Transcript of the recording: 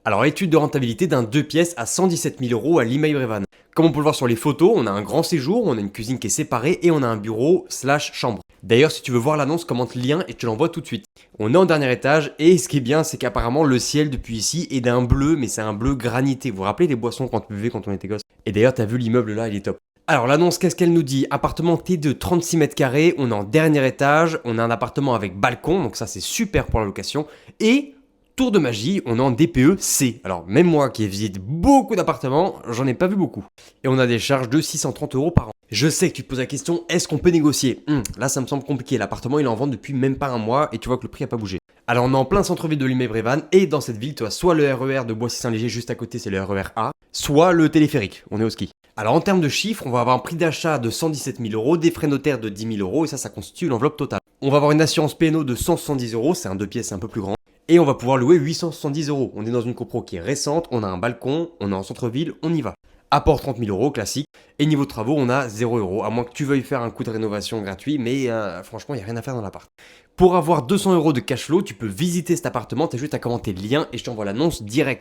Alors, étude de rentabilité d'un 2 pièces à 117 000 euros à Limeil-Brévannes. Comme on peut le voir sur les photos, on a un grand séjour, on a une cuisine qui est séparée et on a un bureau slash chambre. D'ailleurs, si tu veux voir l'annonce, commente le lien et je te l'envoie tout de suite. On est en dernier étage et ce qui est bien, c'est qu'apparemment le ciel depuis ici est d'un bleu, mais c'est un bleu granité. Vous vous rappelez des boissons qu'on buvait quand on était gosse? Et d'ailleurs, t'as vu l'immeuble là, il est top. Alors l'annonce, qu'est-ce qu'elle nous dit? Appartement T2, 36 mètres carrés, on est en dernier étage, on a un appartement avec balcon, donc ça c'est super pour la location. Et tour de magie, on est en DPE C. Alors même moi qui ai visité beaucoup d'appartements, j'en ai pas vu beaucoup. Et on a des charges de 630 euros par an. Je sais que tu te poses la question, est-ce qu'on peut négocier? Là ça me semble compliqué, l'appartement il est en vente depuis même pas un mois et tu vois que le prix a pas bougé. Alors on est en plein centre-ville de Limeil-Brévannes et dans cette ville tu as soit le RER de Boissy-Saint-Léger juste à côté, c'est le RER A, soit le téléphérique, on est au ski. Alors en termes de chiffres, on va avoir un prix d'achat de 117 000 euros, des frais notaires de 10 000 euros et ça constitue l'enveloppe totale. On va avoir une assurance P&O de 170 euros, c'est un 2 pièces un peu plus grand. Et on va pouvoir louer 870 euros. On est dans une copro qui est récente, on a un balcon, on est en centre-ville, on y va. Apport 30 000 euros, classique. Et niveau travaux, on a 0 euros, à moins que tu veuilles faire un coup de rénovation gratuit, mais franchement, il n'y a rien à faire dans l'appart. Pour avoir 200 euros de cash flow, tu peux visiter cet appartement, t'as juste à commenter le lien et je t'envoie l'annonce direct.